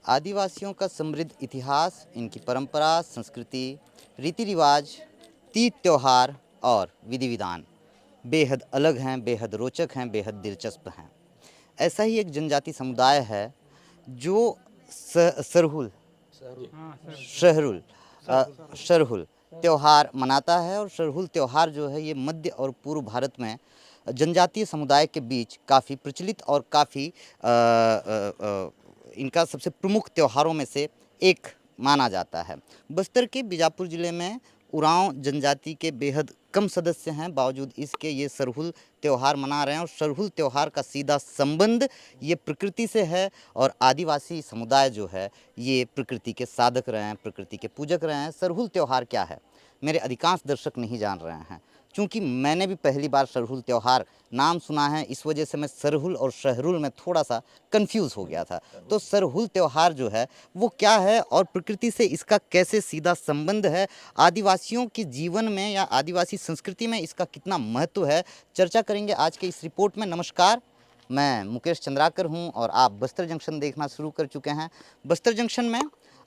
आदिवासियों का समृद्ध इतिहास, इनकी परंपरा, संस्कृति, रीति रिवाज, तीज त्योहार और विधि विधान बेहद अलग हैं, बेहद रोचक हैं, बेहद दिलचस्प हैं। ऐसा ही एक जनजाति समुदाय है जो सरहुल शहरुल शरहुल त्योहार मनाता है। और शरहुल त्योहार जो है ये मध्य और पूर्व भारत में जनजातीय समुदाय के बीच काफ़ी प्रचलित और काफ़ी इनका सबसे प्रमुख त्योहारों में से एक माना जाता है। बस्तर के बीजापुर ज़िले में उरांव जनजाति के बेहद कम सदस्य हैं, बावजूद इसके ये सरहुल त्यौहार मना रहे हैं। और सरहुल त्यौहार का सीधा संबंध ये प्रकृति से है और आदिवासी समुदाय जो है ये प्रकृति के साधक रहे हैं, प्रकृति के पूजक रहे हैं। सरहुल त्यौहार क्या है मेरे अधिकांश दर्शक नहीं जान रहे हैं, चूँकि मैंने भी पहली बार सरहुल त्यौहार नाम सुना है, इस वजह से मैं सरहुल और शहरुल में थोड़ा सा कंफ्यूज हो गया था। तो सरहुल त्यौहार जो है वो क्या है और प्रकृति से इसका कैसे सीधा संबंध है, आदिवासियों के जीवन में या आदिवासी संस्कृति में इसका कितना महत्व है, चर्चा करेंगे आज के इस रिपोर्ट में। नमस्कार, मैं मुकेश चंद्राकर हूं और आप बस्तर जंक्शन देखना शुरू कर चुके हैं। बस्तर जंक्शन में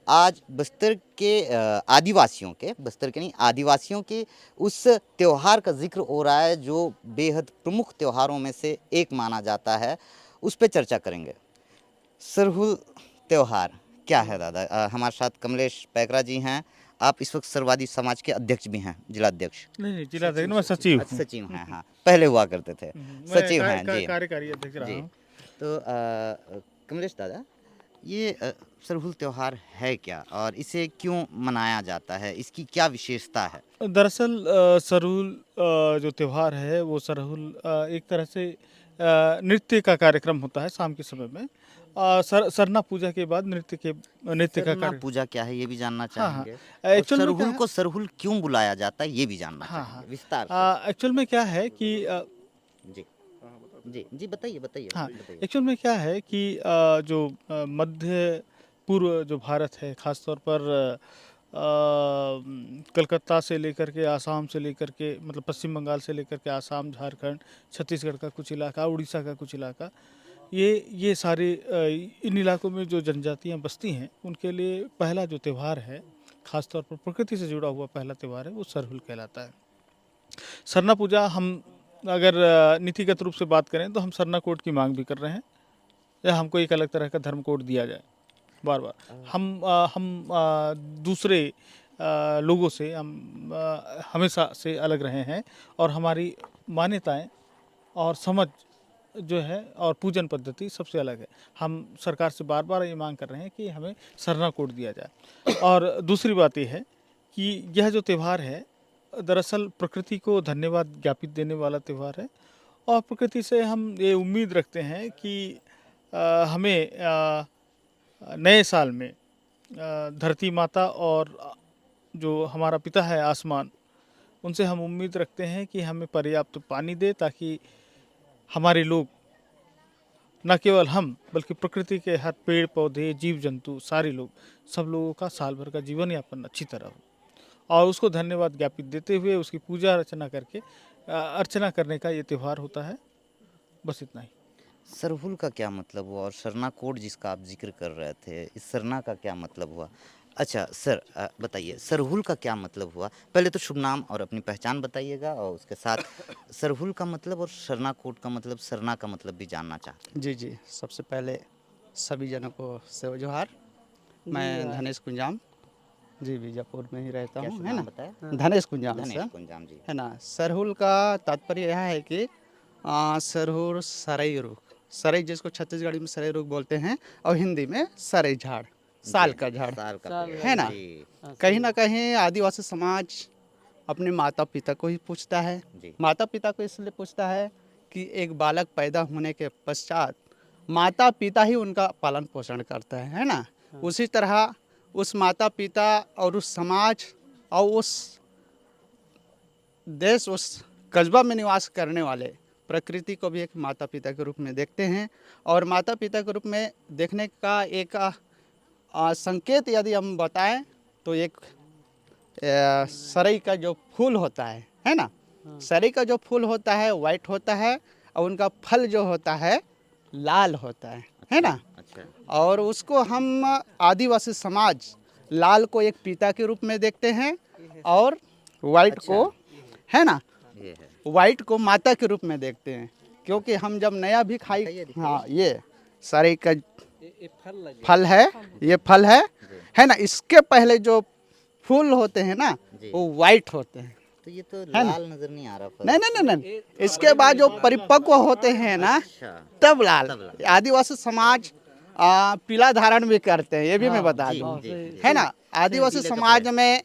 आज बस्तर के आदिवासियों के, बस्तर के नहीं आदिवासियों के उस त्यौहार का जिक्र हो रहा है जो बेहद प्रमुख त्योहारों में से एक माना जाता है, उस पर चर्चा करेंगे। सरहुल त्यौहार क्या है दादा? हमारे साथ कमलेश पैकरा जी हैं, आप इस वक्त सर्ववादी समाज के अध्यक्ष भी हैं, जिलाध्यक्ष? नहीं, जिलाध्यक्ष मैं सचिव हूँ। सचिव हैं, हाँ, पहले हुआ करते थे, सचिव हैं जी, कार्यकारी अध्यक्ष रहा हूँ। तो कमलेश दादा, ये सरहुल त्यौहार है क्या और इसे क्यों मनाया जाता है, इसकी क्या विशेषता है? दरअसल सरहुल जो त्यौहार है वो सरहुल एक तरह से नृत्य का कार्यक्रम होता है शाम के समय में। सरना पूजा के बाद नृत्य का सरना कार्यक्रम। पूजा क्या है ये भी जानना चाहेंगे। और एक्चुअल में क्या सरहुल है, को सरहुल क्यों बुलाया जाता है ये भी जानना चाहेंगे विस्तार से। एक्चुअल में क्या है कि जी जी जी, बताइए बताइए हाँ, बताइए। एक्चुअल में क्या है कि जो मध्य पूर्व जो भारत है, खास तौर पर कलकत्ता से लेकर के आसाम से लेकर के, मतलब पश्चिम बंगाल से लेकर के आसाम, झारखंड, छत्तीसगढ़ का कुछ इलाका, उड़ीसा का कुछ इलाका, ये सारे इन इलाकों में जो जनजातियां बसती हैं उनके लिए पहला जो त्यौहार है, खास तौर पर प्रकृति से जुड़ा हुआ पहला त्यौहार है, वो सरहुल कहलाता है। सरना पूजा हम अगर नीतिगत रूप से बात करें तो हम सरना कोड की मांग भी कर रहे हैं, या हमको एक अलग तरह का धर्म कोड दिया जाए। बार बार हम दूसरे लोगों से हम हमेशा से अलग रहे हैं और हमारी मान्यताएं और समझ जो है और पूजन पद्धति सबसे अलग है। हम सरकार से बार बार ये मांग कर रहे हैं कि हमें सरना कोड दिया जाए। और दूसरी बात ये है कि यह जो त्यौहार है दरअसल प्रकृति को धन्यवाद ज्ञापित देने वाला त्यौहार है। और प्रकृति से हम ये उम्मीद रखते हैं कि हमें नए साल में धरती माता और जो हमारा पिता है आसमान, उनसे हम उम्मीद रखते हैं कि हमें पर्याप्त पानी दे, ताकि हमारे लोग, न केवल हम बल्कि प्रकृति के हर पेड़ पौधे, जीव जंतु, सारे लोग, सब लोगों का साल भर का जीवन यापन अच्छी तरह हो। और उसको धन्यवाद ज्ञापित देते हुए उसकी पूजा अर्चना करके अर्चना करने का ये त्यौहार होता है। बस इतना ही। सरहुल का क्या मतलब हुआ और सरना कोड जिसका आप जिक्र कर रहे थे, इस सरना का क्या मतलब हुआ? अच्छा सर, बताइए सरहुल का क्या मतलब हुआ? पहले तो शुभ नाम और अपनी पहचान बताइएगा और उसके साथ सरहुल का मतलब और सरना कोड का मतलब, सरना का मतलब भी जानना चाहते हैं। जी जी, सबसे पहले सभी जनों को सेवा जोहार। मैं धनेश कुंजाम जी बीजापुर में ही रहता क्या हूँ, शुभ है नाम ना? बताया? धनेश कुंजाम धनेश सर, कुंजाम जी। है ना? सरहुल का तात्पर्य यह है कि सरहुल सरई रुख, सरई जिसको छत्तीसगढ़ी में सरई रुख बोलते हैं और हिंदी में सरई झाड़, साल का झाड़, साल का पेड़, है ना? जी, कहीं ना कहीं आदिवासी समाज अपने माता पिता को ही पूछता है। जी। माता पिता को इसलिए पूछता है कि एक बालक पैदा होने के पश्चात माता पिता ही उनका पालन पोषण करता है ना? उसी तरह उस माता पिता और उस समाज और उस देश, उस कस्बा में निवास करने वाले प्रकृति को भी एक माता पिता के रूप में देखते हैं। और माता पिता के रूप में देखने का एक संकेत यदि हम बताएं तो एक सरई का जो फूल होता है ना? सरई का जो फूल होता है वाइट होता है और उनका फल जो होता है लाल होता है ना? अच्छा। अच्छा। और उसको हम आदिवासी समाज लाल को एक पिता के रूप में देखते हैं और वाइट को, है ना, ये है। वाइट को माता के रूप में देखते हैं। क्योंकि हम जब नया भी खाई, हाँ ये सारे का फल है, ये फल है ना। इसके पहले जो फूल होते हैं ना जी। वो वाइट होते हैं। तो ये तो लाल नजर नहीं आ रहा फल। नहीं नहीं नहीं नहीं, इसके बाद जो परिपक्व होते हैं ना अच्छा। तब लाल। तब लाल। आदिवासी समाज पीला धारण भी करते हैं, ये भी मैं बता जी, दूं, जी, जी। है ना। आदिवासी समाज में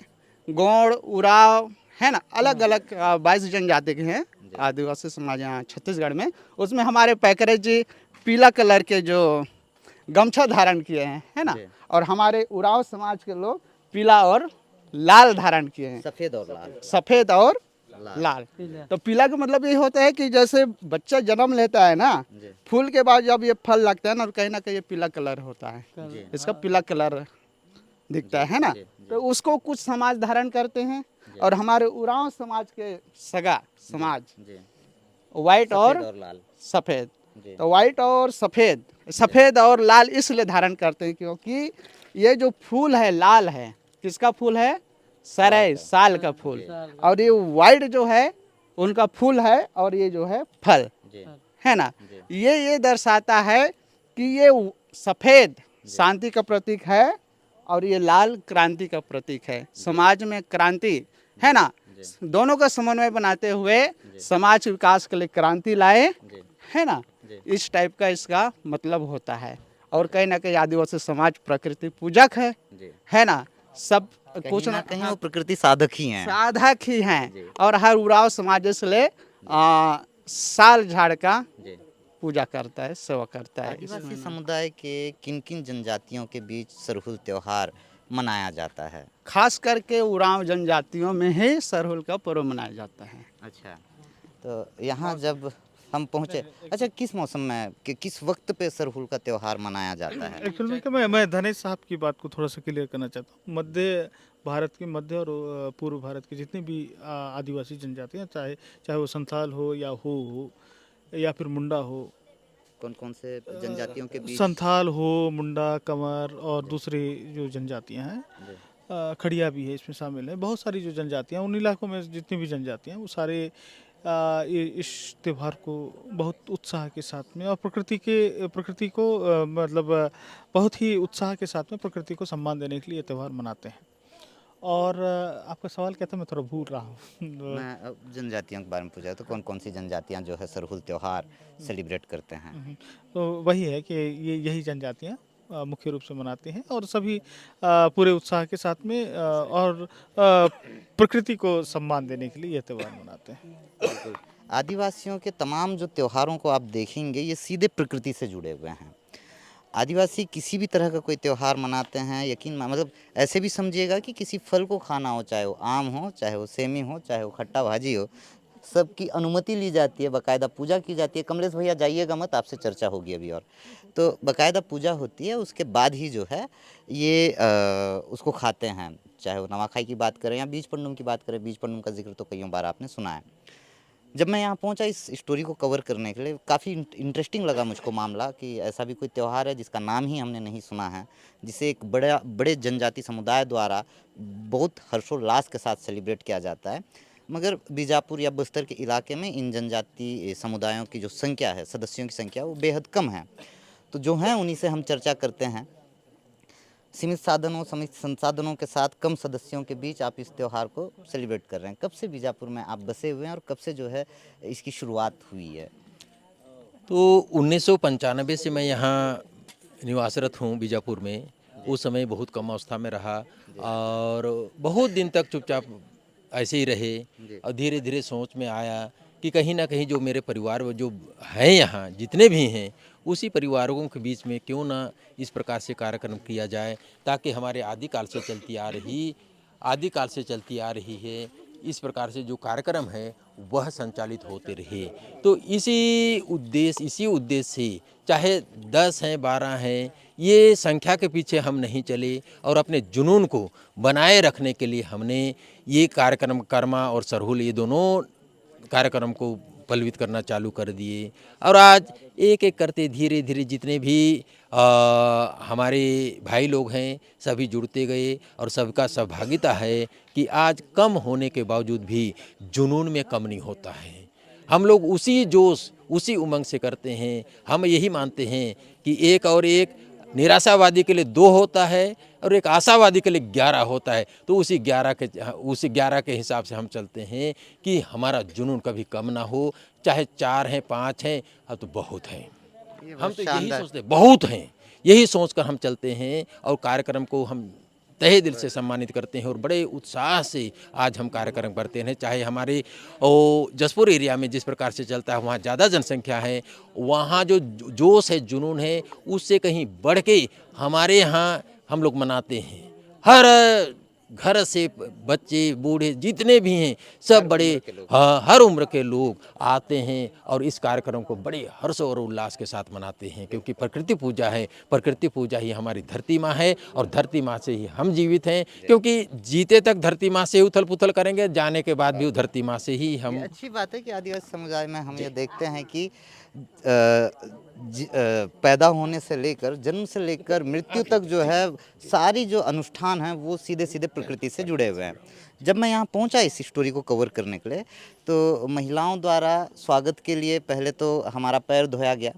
गोंड, उराव, है ना, अलग अलग 22 जनजाति के हैं आदिवासी समाज यहाँ छत्तीसगढ़ में। उसमें हमारे पैकरे जी पीला कलर के जो गमछा धारण किए हैं, है ना, जी। और हमारे उराव समाज के लोग पीला और लाल धारण किए हैं, सफेद और लाल। सफेद और लाल। लाल। तो पीला का मतलब ये होता है कि जैसे बच्चा जन्म लेता है ना, जी। फूल के बाद जब ये फल लगता है ना, कहीं ना कहीं ये पीला कलर होता है, जी। इसका पीला कलर दिखता है ना। जी, जी। तो उसको कुछ समाज धारण करते हैं और हमारे उरांव समाज के सगा समाज जी। वाइट और सफेद और लाल। सफेद। जी। तो वाइट और सफेद, सफेद और लाल इसलिए धारण करते हैं क्योंकि ये जो फूल है लाल है, किसका फूल है? सरई, साल का फूल। और ये वाइट जो है उनका फूल है और ये जो है फल, जी। है ना। जी। ये दर्शाता है कि ये सफेद शांति का प्रतीक है और ये लाल क्रांति का प्रतीक है। समाज में क्रांति, है ना, दोनों का समन्वय बनाते हुए समाज विकास के लिए क्रांति लाए, जी। है ना। इस टाइप का इसका मतलब होता है। और कहीं ना कहीं आदिवासी समाज प्रकृति पूजक जी। है ना। सब कहीं कुछ ना कहीं वो प्रकृति साधक ही हैं। साधक ही जी। हैं। और हर उराव समाज इसलिए साल झाड़ का जी। पूजा करता है, सेवा करता है। आदिवासी समुदाय के किन किन जनजातियों के बीच सरहुल त्योहार मनाया जाता है? खास करके उरांव जनजातियों में ही सरहुल का पर्व मनाया जाता है। अच्छा। तो यहाँ जब हम पहुँचे, अच्छा, किस मौसम में किस वक्त पे सरहुल का त्योहार मनाया जाता है? एक्चुअल में क्या मैं धनेश साहब की बात को थोड़ा सा क्लियर करना चाहता हूँ। मध्य भारत की, मध्य और पूर्व भारत की जितनी भी आदिवासी जनजातियाँ, चाहे चाहे वो संथाल हो या फिर मुंडा हो, कौन कौन से जनजातियों के बीच? संथाल हो, मुंडा, कंवर और दूसरी जो जनजातियाँ हैं, जी। खड़िया भी है इसमें शामिल है। बहुत सारी जो जनजातियाँ, उन इलाकों में जितनी भी जनजातियाँ, वो सारे इस त्यौहार को बहुत उत्साह के साथ में और प्रकृति को मतलब बहुत ही उत्साह के साथ में प्रकृति को सम्मान देने के लिए ये त्यौहार मनाते हैं। और आपका सवाल क्या था, मैं थोड़ा भूल रहा हूँ। मैं अब जनजातियों के बारे में पूछा, तो कौन कौन सी जनजातियाँ जो है सरहुल त्योहार सेलिब्रेट करते हैं? तो वही है कि यही जनजातियाँ मुख्य रूप से मनाती हैं और सभी पूरे उत्साह के साथ में और प्रकृति को सम्मान देने के लिए यह त्यौहार मनाते हैं। बिल्कुल। आदिवासियों के तमाम जो त्योहारों को आप देखेंगे, ये सीधे प्रकृति से जुड़े हुए हैं। आदिवासी किसी भी तरह का कोई त्योहार मनाते हैं, मतलब ऐसे भी समझिएगा कि किसी फल को खाना हो, चाहे वो आम हो, चाहे वो सेमी हो, चाहे वो खट्टा भाजी हो, सबकी अनुमति ली जाती है, बाकायदा पूजा की जाती है। कमलेश भैया जाइएगा मत, आपसे चर्चा होगी अभी। और तो बाकायदा पूजा होती है, उसके बाद ही जो है ये उसको खाते हैं। चाहे वो नवाखाई की बात करें या बीज पंडुम की बात करें, बीज पंडुम का जिक्र तो कई बार आपने सुना है। जब मैं यहाँ पहुँचा इस स्टोरी को कवर करने के लिए, काफ़ी इंटरेस्टिंग लगा मुझको मामला कि ऐसा भी कोई त्यौहार है जिसका नाम ही हमने नहीं सुना है, जिसे एक बड़े जनजाति समुदाय द्वारा बहुत हर्षोल्लास के साथ सेलिब्रेट किया जाता है। मगर बीजापुर या बस्तर के इलाके में इन जनजाति समुदायों की जो संख्या है, सदस्यों की संख्या, वो बेहद कम है। तो जो हैं उन्हीं से हम चर्चा करते हैं। सीमित साधनों, सीमित संसाधनों के साथ कम सदस्यों के बीच आप इस त्यौहार को सेलिब्रेट कर रहे हैं। कब से बीजापुर में आप बसे हुए हैं और कब से जो है इसकी शुरुआत हुई है? तो 1995 से मैं यहाँ निवासरत हूँ बीजापुर में। उस समय बहुत कम अवस्था में रहा और बहुत दिन तक चुपचाप ऐसे ही रहे और धीरे धीरे सोच में आया कि कहीं ना कहीं जो मेरे परिवार जो हैं यहाँ जितने भी हैं, उसी परिवारों के बीच में क्यों ना इस प्रकार से कार्यक्रम किया जाए, ताकि हमारे आदिकाल से चलती आ रही है इस प्रकार से जो कार्यक्रम है वह संचालित होते रहे। तो इसी उद्देश्य से, चाहे 10 हैं 12 हैं, ये संख्या के पीछे हम नहीं चले और अपने जुनून को बनाए रखने के लिए हमने ये कार्यक्रम, कर्मा और सरहुल, ये दोनों कार्यक्रम को पल्वित करना चालू कर दिए और आज एक एक करते धीरे धीरे जितने भी हमारे भाई लोग हैं सभी जुड़ते गए और सबका सहभागिता है कि आज कम होने के बावजूद भी जुनून में कम नहीं होता है। हम लोग उसी जोश उसी उमंग से करते हैं। हम यही मानते हैं कि एक और एक निराशावादी के लिए 2 होता है और एक आशावादी के लिए 11 होता है। तो उसी 11 के हिसाब से हम चलते हैं कि हमारा जुनून कभी कम ना हो, चाहे 4 हैं 5 हैं, अब तो बहुत हैं। हम तो यही सोचते हैं, बहुत हैं, यही सोचकर हम चलते हैं और कार्यक्रम को हम तहे दिल से सम्मानित करते हैं और बड़े उत्साह से आज हम कार्यक्रम करते हैं। चाहे हमारे जसपुर एरिया में जिस प्रकार से चलता है वहाँ ज़्यादा जनसंख्या है, वहाँ जो जोश है जुनून है उससे कहीं बढ़ के हमारे यहाँ हम लोग मनाते हैं। हर घर से बच्चे बूढ़े जितने भी हैं सब बड़े हर उम्र के लोग आते हैं और इस कार्यक्रम को बड़े हर्ष और उल्लास के साथ मनाते हैं, क्योंकि प्रकृति पूजा है। प्रकृति पूजा ही हमारी धरती माँ है और धरती माँ से ही हम जीवित हैं, क्योंकि जीते तक धरती माँ से ही उथल पुथल करेंगे, जाने के बाद भी धरती माँ से ही हम। अच्छी बात है कि आदिवासी समुदाय में हम ये देखते हैं कि पैदा होने से लेकर जन्म से लेकर मृत्यु तक जो है सारी जो अनुष्ठान हैं वो सीधे सीधे प्रकृति से जुड़े हुए हैं। जब मैं यहाँ पहुँचा इस स्टोरी को कवर करने के लिए तो महिलाओं द्वारा स्वागत के लिए पहले तो हमारा पैर धोया गया।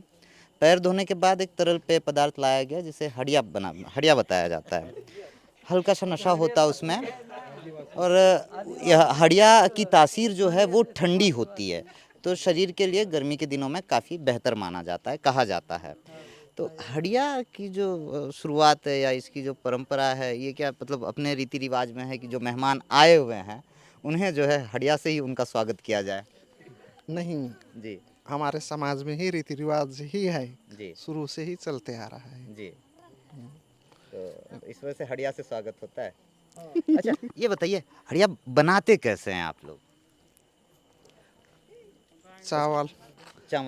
पैर धोने के बाद एक तरल पेय पदार्थ लाया गया जिसे हड़िया बताया जाता है। हल्का सा नशा होता है उसमें और यह हड़िया की तासीर जो है वो ठंडी होती है, तो शरीर के लिए गर्मी के दिनों में काफ़ी बेहतर माना जाता है, कहा जाता है। तो हड़िया की जो शुरुआत है या इसकी जो परंपरा है ये क्या मतलब अपने रीति रिवाज में है कि जो मेहमान आए हुए हैं उन्हें जो है हड़िया से ही उनका स्वागत किया जाए? नहीं जी हमारे समाज में ही रीति रिवाज ही है, जी शुरू से ही चलते आ रहा है। जी, तो इस वजह से हड़िया से स्वागत होता है। अच्छा ये बताइए हड़िया बनाते कैसे हैं आप लोग? चावल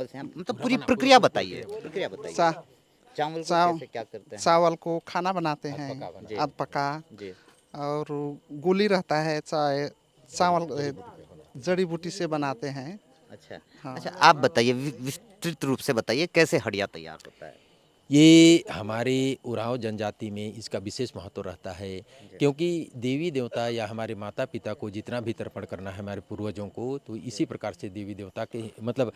से, मतलब पूरी प्रक्रिया बताइए, चावल को कैसे क्या करते हैं? चावल को खाना बनाते हैं अध पका, और गोली रहता है, चाहे चावल जड़ी बूटी से बनाते हैं। अच्छा हाँ। अच्छा आप बताइए विस्तृत रूप से बताइए कैसे हड़िया तैयार होता है? ये हमारे उरांव जनजाति में इसका विशेष महत्व रहता है, क्योंकि देवी देवता या हमारे माता पिता को जितना भी तर्पण करना है हमारे पूर्वजों को, तो इसी प्रकार से देवी देवता के मतलब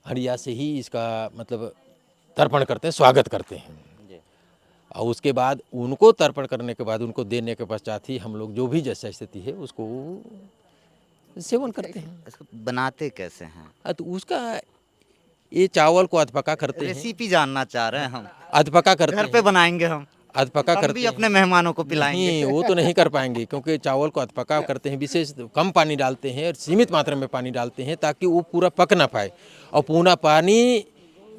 हड़िया से ही इसका मतलब तर्पण करते हैं, स्वागत करते हैं। और उसके बाद उनको तर्पण करने के बाद उनको देने के पश्चात ही हम लोग जो भी जैसा स्थिति है उसको सेवन करते हैं। इसको बनाते कैसे हैं? तो उसका ये चावल को अधपका करते हैं। रेसिपी जानना चाह रहे हैं हम। अधपका करते घर हैं, पे बनाएंगे हम अधपका हम करते भी हैं। अपने मेहमानों को पिलाएंगे। नहीं, वो तो नहीं कर पाएंगे, क्योंकि चावल को अधपका करते हैं, विशेष कम पानी डालते हैं और सीमित मात्रा में पानी डालते हैं ताकि वो पूरा पक ना पाए और पूरा पानी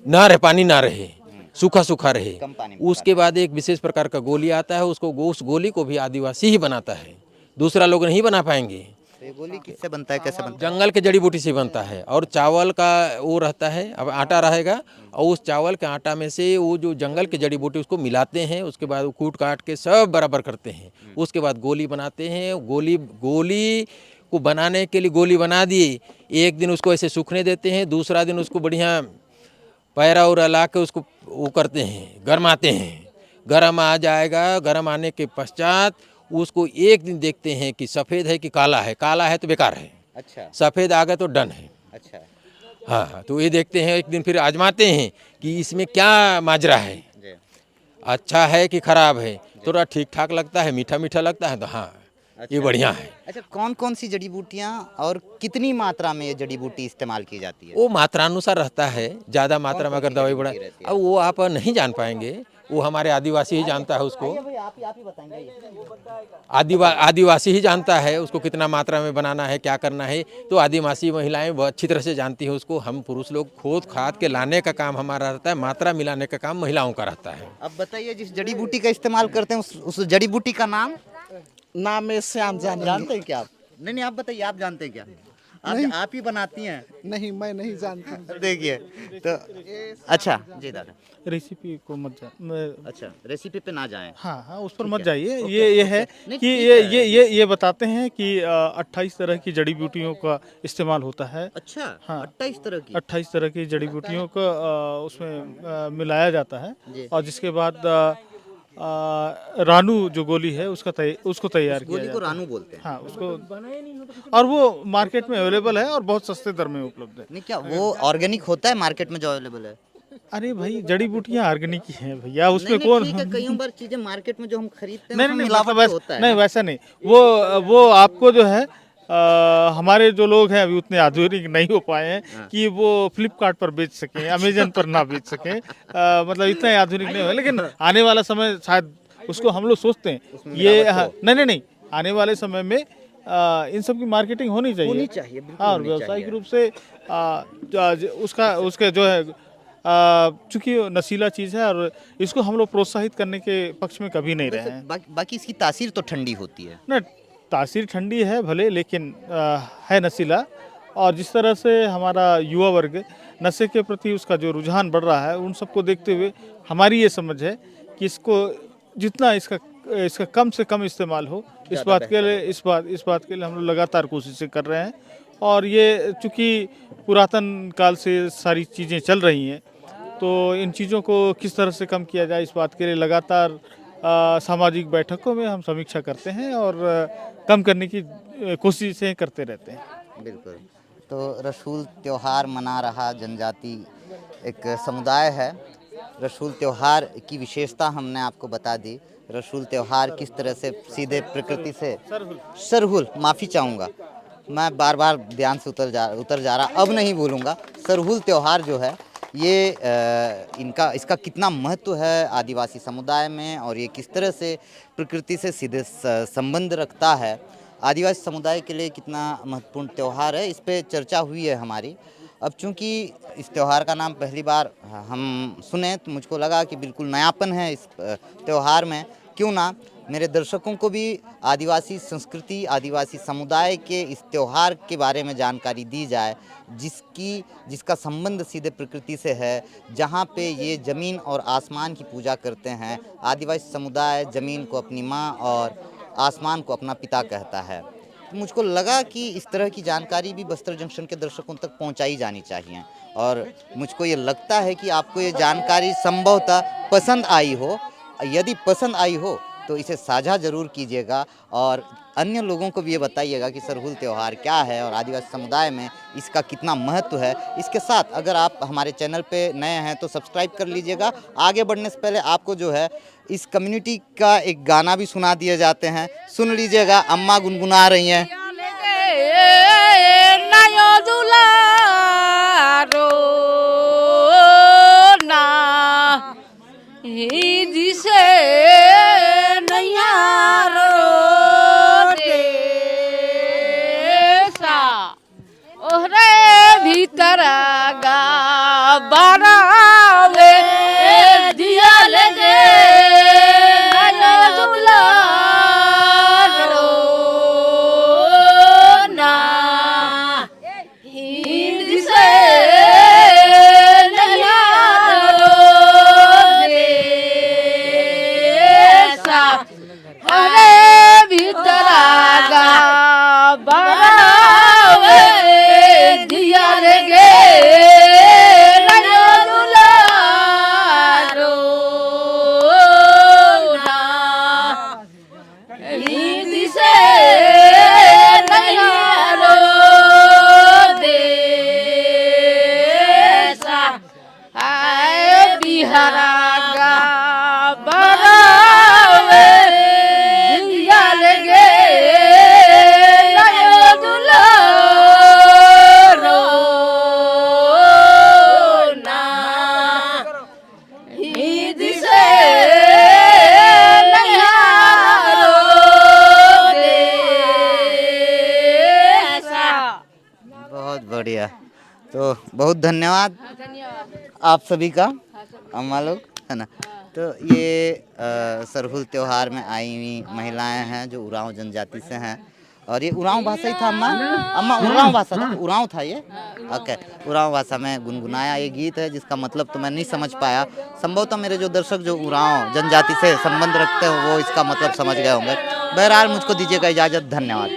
ना रहे, पानी ना रहे, सूखा सूखा रहे। कम पानी में उसके बाद एक विशेष प्रकार का गोली आता है, उसको उस गोली को भी आदिवासी ही बनाता है, दूसरा लोग नहीं बना पाएंगे। तो ये गोली किससे बनता है, कैसे बनता जंगल के जड़ी बूटी से बनता है और चावल का वो रहता है, अब आटा रहेगा और उस चावल के आटा में से वो जो जंगल की जड़ी बूटी उसको मिलाते हैं, उसके बाद वो कूट काट के सब बराबर करते हैं, उसके बाद गोली बनाते हैं। गोली को बनाने के लिए गोली बना दिए, एक दिन उसको ऐसे सूखने देते हैं, दूसरा दिन उसको बढ़िया पैरा और ला के उसको वो करते हैं, गरमाते हैं। गरम आ जाएगा, गरम आने के पश्चात उसको एक दिन देखते हैं कि सफ़ेद है कि काला है। काला है तो बेकार है, अच्छा सफ़ेद आ गया तो डन है। अच्छा हाँ, तो ये देखते हैं, एक दिन फिर आजमाते हैं कि इसमें क्या माजरा है, जी अच्छा है कि ख़राब है। थोड़ा ठीक ठाक लगता है, मीठा मीठा लगता है तो हाँ ये बढ़िया है। अच्छा कौन कौन सी जड़ी बूटियाँ और कितनी मात्रा में ये जड़ी बूटी इस्तेमाल की जाती है? वो मात्रानुसार रहता है, ज़्यादा मात्रा में अगर दवाई बढ़ा, अब वो आप नहीं जान पाएंगे, वो हमारे आदिवासी ही जानता है उसको। आप ही बताएंगे। आदिवासी ही जानता है उसको कितना मात्रा में बनाना है, क्या करना है। तो आदिवासी महिलाएं बहुत अच्छी तरह से जानती हैं उसको। हम पुरुष लोग खोद खाद के लाने का काम हमारा रहता है, मात्रा मिलाने का काम महिलाओं का रहता है। अब बताइए जिस जड़ी बूटी का इस्तेमाल करते हैं उस जड़ी बूटी का नाम नाम में श्याम जानते हैं क्या आप? नहीं आप बताइए, आप जानते हैं क्या? आप ही बनाती हैं? नहीं, मैं नहीं जानता। देखिए तो अच्छा जी दादा, रेसिपी को मत अच्छा रेसिपी पे ना जाएं। हाँ हाँ, उस पर ठीक मत है, जाइए। ओके, ये है नहीं, कि ठीक है। ये बताते हैं कि 28 तरह की जड़ी बूटियों का इस्तेमाल होता है। अच्छा हाँ। 28 तरह की? 28 तरह की जड़ी बूटियों को उसमें मिलाया जाता है जी। और जिसके बाद रानू जो गोली है उसको तैयार किया गोली को जाता है। रानू बोलते हैं? हाँ, उसको, और वो मार्केट में अवेलेबल है और बहुत सस्ते दर में उपलब्ध है। नहीं, क्या वो ऑर्गेनिक होता है मार्केट में जो अवेलेबल है? अरे भाई, जड़ी बूटियाँ ऑर्गेनिक ही हैं भैया, नहीं उसमें नहीं, कौन ठीक है, कई बार चीजें मार्केट में जो हम खरीदते हैं नहीं उसमें नहीं, मिलावट मतलब तो होता है नहीं ना? वैसा नहीं। वो आपको जो है हमारे जो लोग हैं अभी उतने आधुनिक नहीं हो पाए हैं हाँ। कि वो फ्लिपकार्ट पर बेच सकें, अमेजन पर ना बेच सकें। मतलब इतना आधुनिक नहीं हुए, लेकिन आने वाला समय शायद उसको हम लोग सोचते हैं उसमें ये मिलावट हाँ, हो। नहीं नहीं, आने वाले समय में इन सब की मार्केटिंग होनी चाहिए। होनी चाहिए, बिल्कुल हाँ, और होनी व्यावसायिक चाहिए। रूप से उसके जो है चूंकि नशीला चीज़ है और इसको हम लोग प्रोत्साहित करने के पक्ष में कभी नहीं रहे वैसे हैं। बाकी इसकी तासीर तो ठंडी होती है। ना, तासीर ठंडी है भले, लेकिन है नशीला। और जिस तरह से हमारा युवा वर्ग नशे के प्रति उसका जो रुझान बढ़ रहा है, उन सबको देखते हुए हमारी ये समझ है कि इसको जितना इसका कम से कम इस्तेमाल हो, इस बात के लिए इस बात के लिए हम लोग लगातार कोशिशें कर रहे हैं। और ये चूँकि पुरातन काल से सारी चीज़ें चल रही हैं, तो इन चीज़ों को किस तरह से कम किया जाए, इस बात के लिए लगातार सामाजिक बैठकों में हम समीक्षा करते हैं और कम करने की कोशिशें करते रहते हैं। बिल्कुल। तो रसूल त्योहार मना रहा जनजाति एक समुदाय है। रसूल त्योहार की विशेषता हमने आपको बता दी। रसूल त्योहार किस तरह से सीधे प्रकृति से सरहुल, माफ़ी चाहूँगा, मैं बार बार ध्यान से उतर जा रहा, अब नहीं बोलूँगा। सरहुल त्योहार जो है ये इसका कितना महत्व है आदिवासी समुदाय में, और ये किस तरह से प्रकृति से सीधे संबंध रखता है, आदिवासी समुदाय के लिए कितना महत्वपूर्ण त्यौहार है, इस पे चर्चा हुई है हमारी। अब चूंकि इस त्यौहार का नाम पहली बार हम सुने तो मुझको लगा कि बिल्कुल नयापन है इस त्यौहार में, क्यों ना मेरे दर्शकों को भी आदिवासी संस्कृति, आदिवासी समुदाय के इस त्यौहार के बारे में जानकारी दी जाए, जिसका संबंध सीधे प्रकृति से है, जहाँ पे ये ज़मीन और आसमान की पूजा करते हैं। आदिवासी समुदाय ज़मीन को अपनी माँ और आसमान को अपना पिता कहता है। तो मुझको लगा कि इस तरह की जानकारी भी बस्तर जंक्शन के दर्शकों तक पहुंचाई जानी चाहिए, और मुझको ये लगता है कि आपको ये जानकारी संभवतः पसंद आई हो। यदि पसंद आई हो तो इसे साझा ज़रूर कीजिएगा और अन्य लोगों को भी ये बताइएगा कि सरहुल त्यौहार क्या है और आदिवासी समुदाय में इसका कितना महत्व है। इसके साथ अगर आप हमारे चैनल पे नए हैं तो सब्सक्राइब कर लीजिएगा। आगे बढ़ने से पहले आपको जो है इस कम्युनिटी का एक गाना भी सुना दिए जाते हैं, सुन लीजिएगा। अम्मा गुनगुना रही हैं। भीतर गा बनावे दिया लगे ना हिंद से अरे भीतर गा बनावे दिया लगे बहुत बढ़िया। तो बहुत धन्यवाद आप सभी का, अम्मा लोग, है ना। तो ये सरहुल त्यौहार में आई हुई महिलाएं हैं जो उरांव जनजाति से हैं, और ये उरांव भाषा ही था अम्मा? अम्मा उरांव भाषा था, उरांव था ये? ओके, उरांव भाषा में गुनगुनाया ये गीत है जिसका मतलब तो मैं नहीं समझ पाया। संभवतः मेरे जो दर्शक जो उरांव जनजाति से संबंध रखते हो वो इसका मतलब समझ गए होंगे। बहरहाल मुझको दीजिएगा इजाज़त, धन्यवाद।